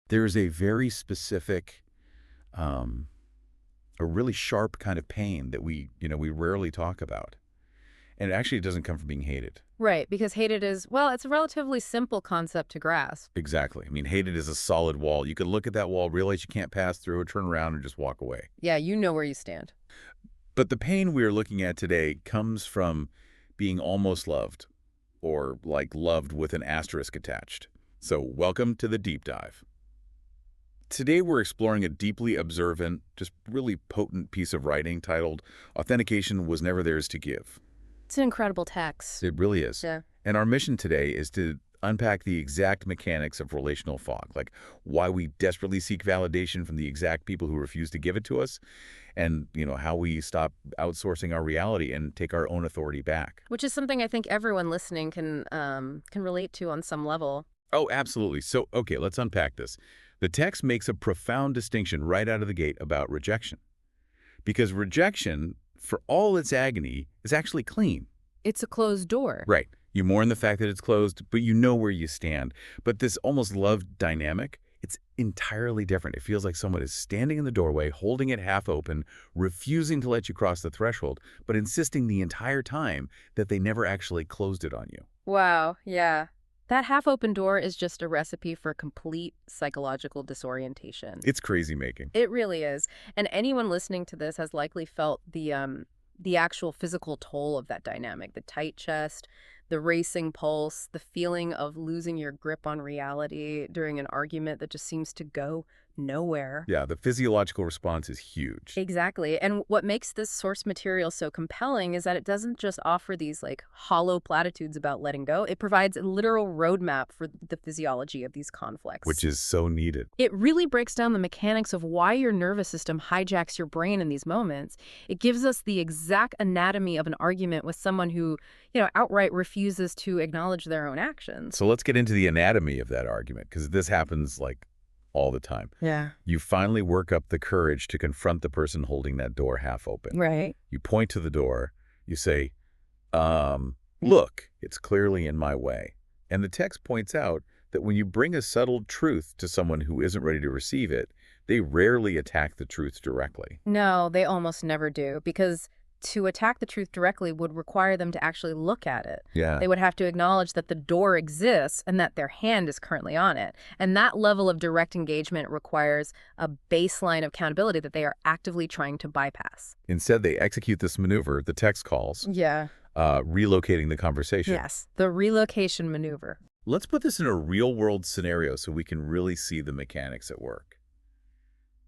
There's a very specific, um, a really sharp kind of pain that we rarely talk about. And actually, it doesn't come from being hated. Right, because hated is, well, it's a relatively simple concept to grasp. Exactly. I mean, hated is a solid wall. You could look at that wall, realize you can't pass through it, turn around, and just walk away. Yeah, you know where you stand. But the pain we're looking at today comes from being almost loved, or like loved with an asterisk attached. So welcome to the deep dive. Today we're exploring a deeply observant, just really potent piece of writing titled Authentication Was Never Theirs to Give. It's an incredible text. It really is. Yeah. And our mission today is to unpack the exact mechanics of relational fog, like why we desperately seek validation from the exact people who refuse to give it to us, and how we stop outsourcing our reality and take our own authority back. Which is something I think everyone listening can relate to on some level. Oh, absolutely. So, okay, let's unpack this. The text makes a profound distinction right out of the gate about rejection. Because rejection, for all its agony, is actually clean. It's a closed door. Right. You mourn the fact that it's closed, but you know where you stand. But this almost love dynamic, it's entirely different. It feels like someone is standing in the doorway, holding it half open, refusing to let you cross the threshold, but insisting the entire time that they never actually closed it on you. Wow, yeah. That half-open door is just a recipe for complete psychological disorientation. It's crazy making. It really is. And anyone listening to this has likely felt the actual physical toll of that dynamic, the tight chest, the racing pulse, the feeling of losing your grip on reality during an argument that just seems to go nowhere. Yeah, the physiological response is huge. Exactly. And what makes this source material so compelling is that it doesn't just offer these like hollow platitudes about letting go. It provides a literal roadmap for the physiology of these conflicts. Which is so needed. It really breaks down the mechanics of why your nervous system hijacks your brain in these moments. It gives us the exact anatomy of an argument with someone who, outright refuses to acknowledge their own actions. So let's get into the anatomy of that argument, because this happens like all the time. Yeah. You finally work up the courage to confront the person holding that door half open. Right. You point to the door. You say, look, it's clearly in my way. And the text points out that when you bring a subtle truth to someone who isn't ready to receive it, they rarely attack the truth directly. No, they almost never do, because to attack the truth directly would require them to actually look at it. Yeah. They would have to acknowledge that the door exists and that their hand is currently on it. And that level of direct engagement requires a baseline of accountability that they are actively trying to bypass. Instead, they execute this maneuver the text calls Yeah. relocating the conversation. Yes, the relocation maneuver. Let's put this in a real-world scenario so we can really see the mechanics at work.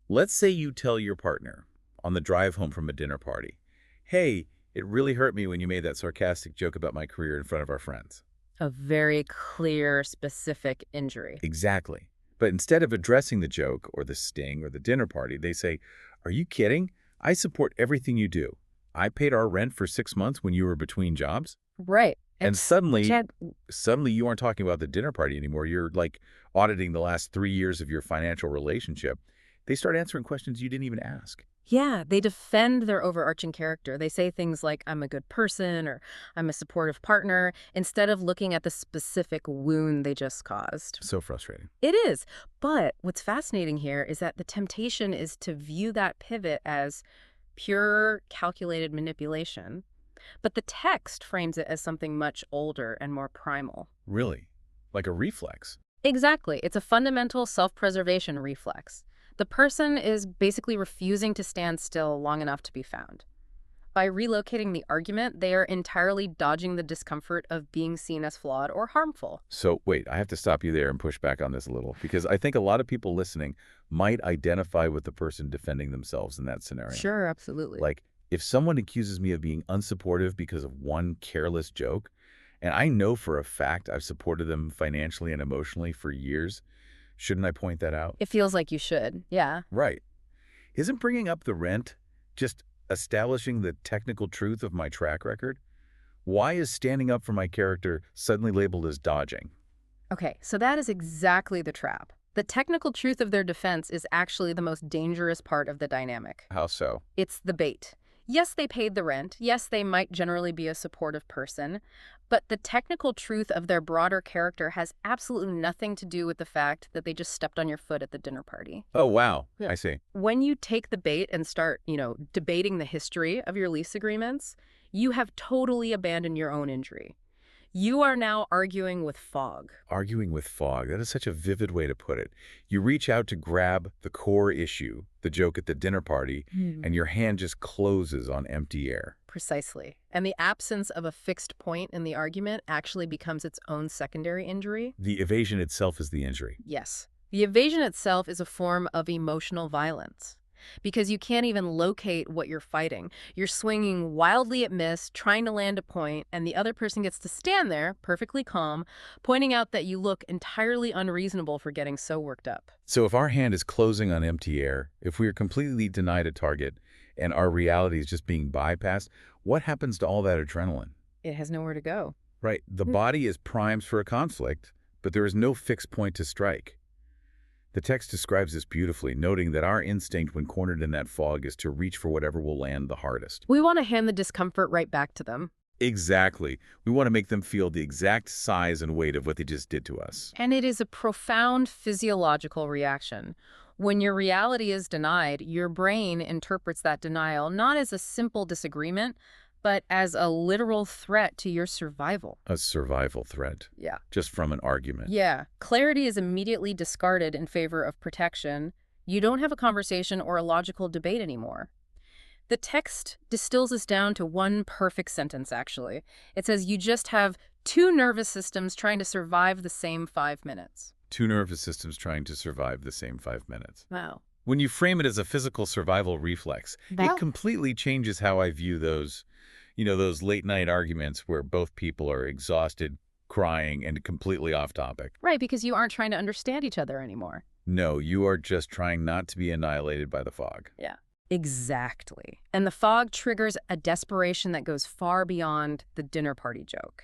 Let's say you tell your partner on the drive home from a dinner party, hey, it really hurt me when you made that sarcastic joke about my career in front of our friends. A very clear, specific injury. Exactly. But instead of addressing the joke or the sting or the dinner party, they say, are you kidding? I support everything you do. I paid our rent for 6 months when you were between jobs. Right. And suddenly Chad, you aren't talking about the dinner party anymore. You're like auditing the last 3 years of your financial relationship. They start answering questions you didn't even ask. yeah, they defend their overarching character. They say things like, I'm a good person or I'm a supportive partner, instead of looking at the specific wound they just caused. So frustrating. It is. But what's fascinating here is that the temptation is to view that pivot as pure calculated manipulation. But the text frames it as something much older and more primal. Really? Like a reflex. Exactly. It's a fundamental self-preservation reflex. The person is basically refusing to stand still long enough to be found. By relocating the argument, they are entirely dodging the discomfort of being seen as flawed or harmful. So wait, I have to stop you there and push back on this a little, because I think a lot of people listening might identify with the person defending themselves in that scenario. Sure, absolutely. Like, if someone accuses me of being unsupportive because of one careless joke, and I know for a fact I've supported them financially and emotionally for years, shouldn't I point that out? It feels like you should, yeah. Right. Isn't bringing up the rent just establishing the technical truth of my track record? Why is standing up for my character suddenly labeled as dodging? Okay, so that is exactly the trap. The technical truth of their defense is actually the most dangerous part of the dynamic. How so? It's the bait. Yes, they paid the rent. Yes, they might generally be a supportive person. But the technical truth of their broader character has absolutely nothing to do with the fact that they just stepped on your foot at the dinner party. Oh, wow. Yeah. I see. When you take the bait and start, debating the history of your lease agreements, you have totally abandoned your own injury. You are now arguing with fog. Arguing with fog. That is such a vivid way to put it. You reach out to grab the core issue, the joke at the dinner party, and your hand just closes on empty air. Precisely. And the absence of a fixed point in the argument actually becomes its own secondary injury. The evasion itself is the injury. Yes. The evasion itself is a form of emotional violence because you can't even locate what you're fighting. You're swinging wildly at miss, trying to land a point, and the other person gets to stand there, perfectly calm, pointing out that you look entirely unreasonable for getting so worked up. So if our hand is closing on empty air, if we are completely denied a target, and our reality is just being bypassed, what happens to all that adrenaline? It has nowhere to go. Right. The body is primed for a conflict, but there is no fixed point to strike. The text describes this beautifully, noting that our instinct when cornered in that fog is to reach for whatever will land the hardest. We want to hand the discomfort right back to them. Exactly. We want to make them feel the exact size and weight of what they just did to us. And it is a profound physiological reaction. When your reality is denied, your brain interprets that denial not as a simple disagreement, but as a literal threat to your survival. A survival threat. Yeah. Just from an argument. Yeah. Clarity is immediately discarded in favor of protection. You don't have a conversation or a logical debate anymore. The text distills this down to one perfect sentence, actually. It says you just have two nervous systems trying to survive the same 5 minutes. Two nervous systems trying to survive the same 5 minutes. Wow. When you frame it as a physical survival reflex, it completely changes how I view those late-night arguments where both people are exhausted, crying, and completely off topic. Right, because you aren't trying to understand each other anymore. No, you are just trying not to be annihilated by the fog. Yeah. Exactly. And the fog triggers a desperation that goes far beyond the dinner party joke.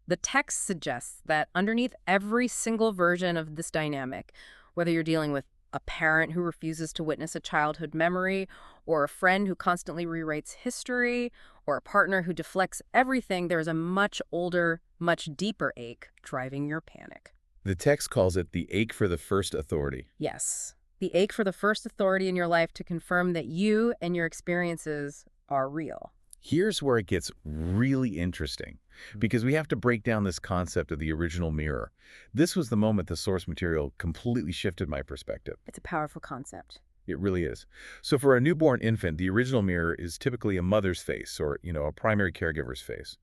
The text suggests that underneath every single version of this dynamic, whether you're dealing with a parent who refuses to witness a childhood memory, or a friend who constantly rewrites history, or a partner who deflects everything, there's a much older, much deeper ache driving your panic. The text calls it the ache for the first authority. Yes, the ache for the first authority in your life to confirm that you and your experiences are real. Here's where it gets really interesting, because we have to break down this concept of the original mirror. This was the moment the source material completely shifted my perspective. It's a powerful concept. It really is. So for a newborn infant, the original mirror is typically a mother's face or, a primary caregiver's face.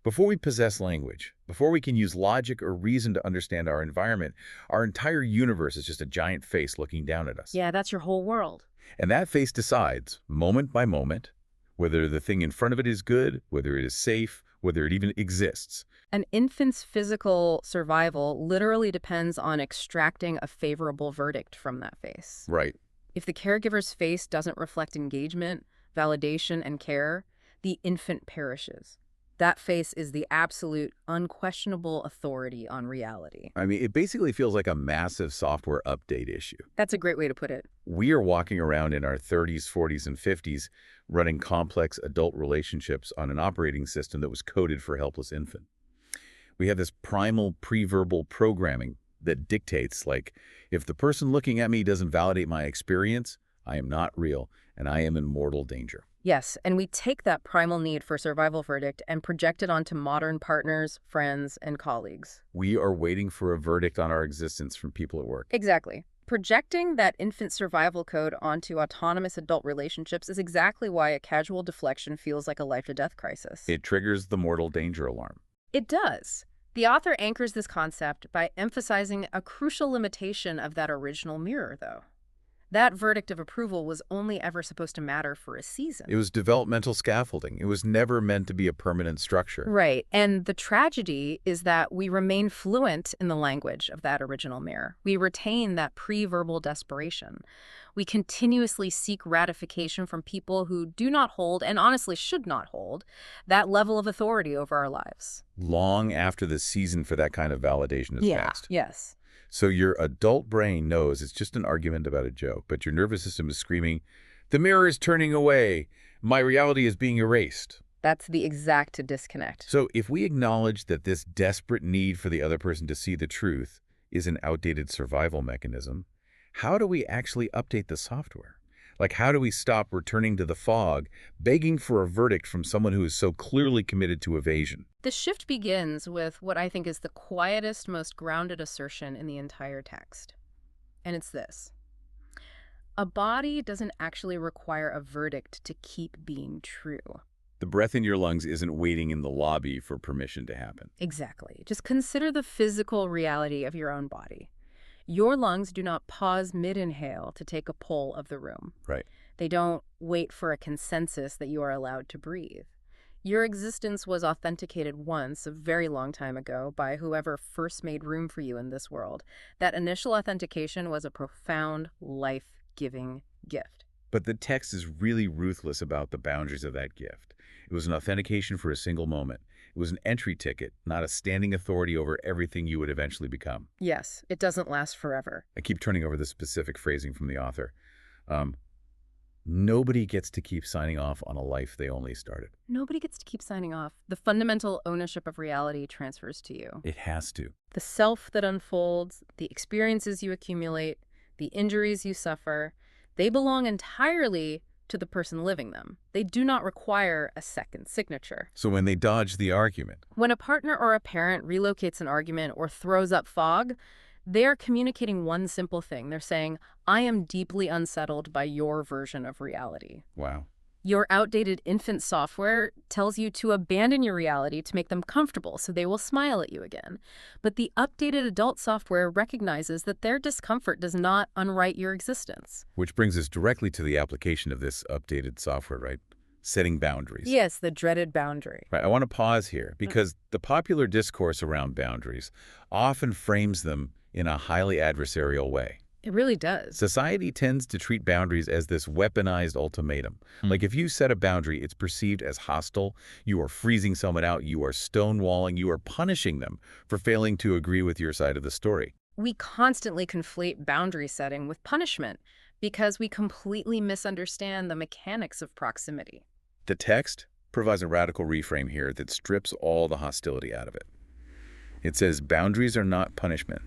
Before we possess language, before we can use logic or reason to understand our environment, our entire universe is just a giant face looking down at us. Yeah, that's your whole world. And that face decides, moment by moment, whether the thing in front of it is good, whether it is safe, whether it even exists. An infant's physical survival literally depends on extracting a favorable verdict from that face. Right. If the caregiver's face doesn't reflect engagement, validation, and care, the infant perishes. That face is the absolute, unquestionable authority on reality. I mean, it basically feels like a massive software update issue. That's a great way to put it. We are walking around in our 30s, 40s, and 50s running complex adult relationships on an operating system that was coded for a helpless infant. We have this primal pre-verbal programming that dictates, like, if the person looking at me doesn't validate my experience, I am not real, and I am in mortal danger. Yes, and we take that primal need for survival verdict and project it onto modern partners, friends, and colleagues. We are waiting for a verdict on our existence from people at work. Exactly. Projecting that infant survival code onto autonomous adult relationships is exactly why a casual deflection feels like a life-to-death crisis. It triggers the mortal danger alarm. It does. The author anchors this concept by emphasizing a crucial limitation of that original mirror, though. That verdict of approval was only ever supposed to matter for a season. It was developmental scaffolding. It was never meant to be a permanent structure. Right. And the tragedy is that we remain fluent in the language of that original mirror. We retain that pre-verbal desperation. We continuously seek ratification from people who do not hold, and honestly should not hold, that level of authority over our lives. Long after the season for that kind of validation is passed. Yes. So your adult brain knows it's just an argument about a joke, but your nervous system is screaming, The mirror is turning away. My reality is being erased. That's the exact disconnect. So if we acknowledge that this desperate need for the other person to see the truth is an outdated survival mechanism, how do we actually update the software? Like, how do we stop returning to the fog, begging for a verdict from someone who is so clearly committed to evasion? The shift begins with what I think is the quietest, most grounded assertion in the entire text. And it's this: a body doesn't actually require a verdict to keep being true. The breath in your lungs isn't waiting in the lobby for permission to happen. Exactly. Just consider the physical reality of your own body. Your lungs do not pause mid-inhale to take a poll of the room. Right. They don't wait for a consensus that you are allowed to breathe. Your existence was authenticated once, a very long time ago, by whoever first made room for you in this world. That initial authentication was a profound, life-giving gift. But the text is really ruthless about the boundaries of that gift. It was an authentication for a single moment. It was an entry ticket, not a standing authority over everything you would eventually become. Yes, it doesn't last forever. I keep turning over the specific phrasing from the author. Nobody gets to keep signing off on a life they only started. Nobody gets to keep signing off. The fundamental ownership of reality transfers to you. It has to. The self that unfolds, the experiences you accumulate, the injuries you suffer, they belong entirely to the person living them. They do not require a second signature. So when they dodge the argument, When a partner or a parent relocates an argument or throws up fog, they are communicating one simple thing. They're saying, I am deeply unsettled by your version of reality. wow. Your outdated infant software tells you to abandon your reality to make them comfortable so they will smile at you again. But the updated adult software recognizes that their discomfort does not unwrite your existence. Which brings us directly to the application of this updated software, right? Setting boundaries. Yes, the dreaded boundary. Right, I want to pause here because the popular discourse around boundaries often frames them in a highly adversarial way. It really does. Society tends to treat boundaries as this weaponized ultimatum. Like if you set a boundary, it's perceived as hostile. You are freezing someone out. You are stonewalling. You are punishing them for failing to agree with your side of the story. We constantly conflate boundary setting with punishment because we completely misunderstand the mechanics of proximity. The text provides a radical reframe here that strips all the hostility out of it. It says boundaries are not punishment.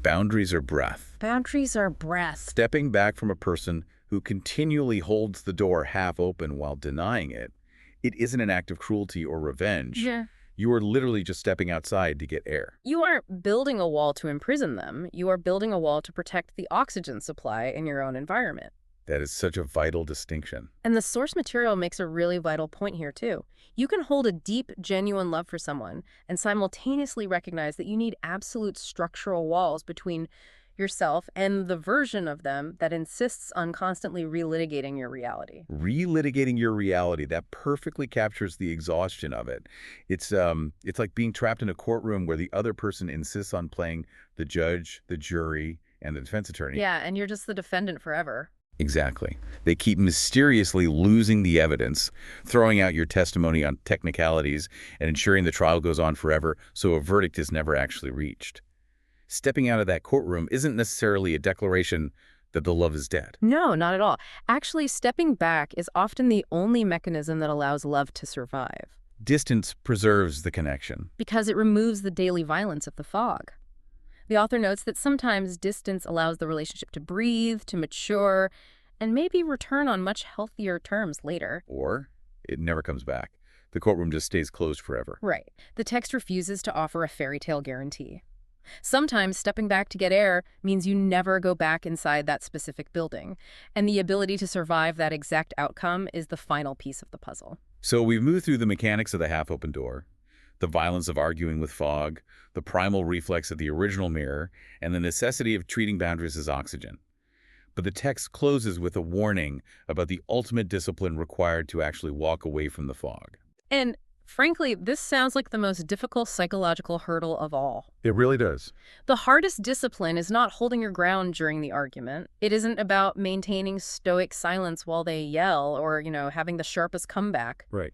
Boundaries are breath. Boundaries are breath. Stepping back from a person who continually holds the door half open while denying it, it isn't an act of cruelty or revenge. Yeah. You are literally just stepping outside to get air. You aren't building a wall to imprison them. You are building a wall to protect the oxygen supply in your own environment. That is such a vital distinction. And the source material makes a really vital point here, too. You can hold a deep, genuine love for someone and simultaneously recognize that you need absolute structural walls between yourself and the version of them that insists on constantly relitigating your reality. Relitigating your reality, that perfectly captures the exhaustion of it. It's like being trapped in a courtroom where the other person insists on playing the judge, the jury, and the defense attorney. Yeah, and you're just the defendant forever. Exactly. They keep mysteriously losing the evidence, throwing out your testimony on technicalities, and ensuring the trial goes on forever so a verdict is never actually reached. Stepping out of that courtroom isn't necessarily a declaration that the love is dead. No, not at all. Actually, stepping back is often the only mechanism that allows love to survive, Distance preserves the connection. because it removes the daily violence of the fog. The author notes that sometimes distance allows the relationship to breathe, to mature, and maybe return on much healthier terms later. Or it never comes back. The courtroom just stays closed forever. Right. The text refuses to offer a fairy tale guarantee. Sometimes stepping back to get air means you never go back inside that specific building, and the ability to survive that exact outcome is the final piece of the puzzle. So we've moved through the mechanics of the half-open door, the violence of arguing with fog, the primal reflex of the original mirror, and the necessity of treating boundaries as oxygen. But the text closes with a warning about the ultimate discipline required to actually walk away from the fog. And frankly, this sounds like the most difficult psychological hurdle of all. It really does. The hardest discipline is not holding your ground during the argument. It isn't about maintaining stoic silence while they yell or, having the sharpest comeback. Right.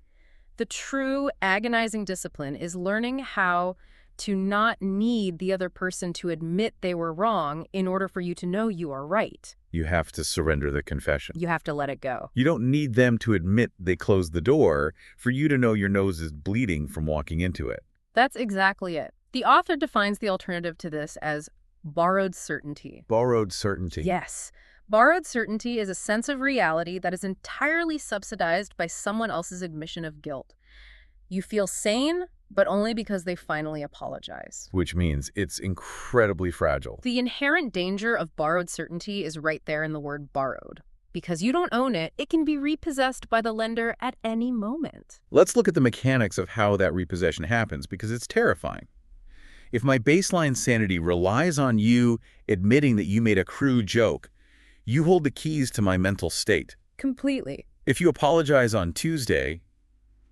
The true agonizing discipline is learning how to not need the other person to admit they were wrong in order for you to know you are right. You have to surrender the confession. You have to let it go. You don't need them to admit they closed the door for you to know your nose is bleeding from walking into it. That's exactly it. The author defines the alternative to this as borrowed certainty. Borrowed certainty. Yes. Borrowed certainty is a sense of reality that is entirely subsidized by someone else's admission of guilt. You feel sane, but only because they finally apologize. Which means it's incredibly fragile. The inherent danger of borrowed certainty is right there in the word borrowed. Because you don't own it, it can be repossessed by the lender at any moment. Let's look at the mechanics of how that repossession happens, because it's terrifying. If my baseline sanity relies on you admitting that you made a crude joke, you hold the keys to my mental state. Completely. If you apologize on Tuesday,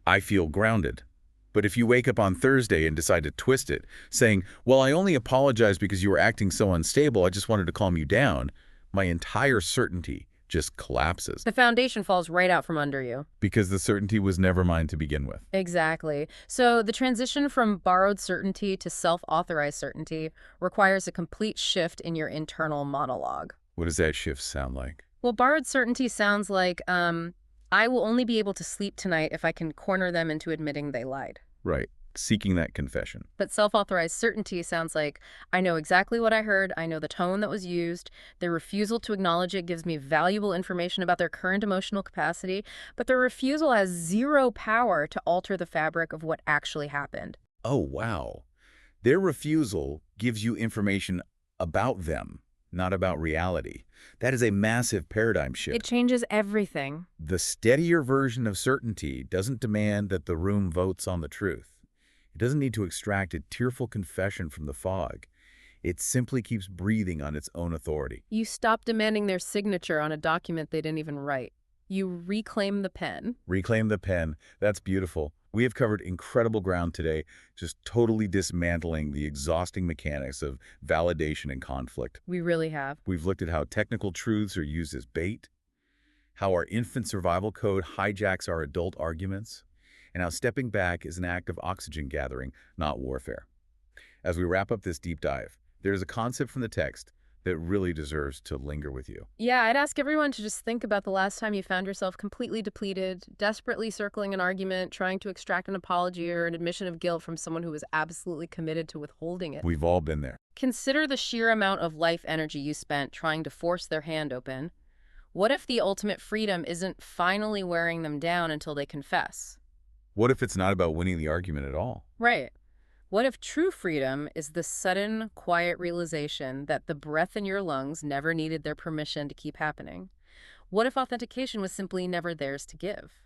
I feel grounded. But if you wake up on Thursday and decide to twist it, saying, well, I only apologized because you were acting so unstable, I just wanted to calm you down, my entire certainty just collapses. The foundation falls right out from under you. Because the certainty was never mine to begin with. Exactly. So the transition from borrowed certainty to self-authorized certainty requires a complete shift in your internal monologue. What does that shift sound like? Well, borrowed certainty sounds like, I will only be able to sleep tonight if I can corner them into admitting they lied. Right. Seeking that confession. But self-authorized certainty sounds like, I know exactly what I heard, I know the tone that was used, their refusal to acknowledge it gives me valuable information about their current emotional capacity, but their refusal has zero power to alter the fabric of what actually happened. Oh, wow. Their refusal gives you information about them, not about reality. That is a massive paradigm shift. It changes everything. The steadier version of certainty doesn't demand that the room votes on the truth. It doesn't need to extract a tearful confession from the fog. It simply keeps breathing on its own authority. You stop demanding their signature on a document they didn't even write. You reclaim the pen. Reclaim the pen. That's beautiful. We have covered incredible ground today, just totally dismantling the exhausting mechanics of validation and conflict. We really have. We've looked at how technical truths are used as bait, how our infant survival code hijacks our adult arguments, and how stepping back is an act of oxygen gathering, not warfare. As we wrap up this deep dive, there is a concept from the text that really deserves to linger with you. Yeah, I'd ask everyone to just think about the last time you found yourself completely depleted, desperately circling an argument, trying to extract an apology or an admission of guilt from someone who was absolutely committed to withholding it. We've all been there. Consider the sheer amount of life energy you spent trying to force their hand open. What if the ultimate freedom isn't finally wearing them down until they confess? What if it's not about winning the argument at all? Right. What if true freedom is the sudden, quiet realization that the breath in your lungs never needed their permission to keep happening? What if authentication was simply never theirs to give?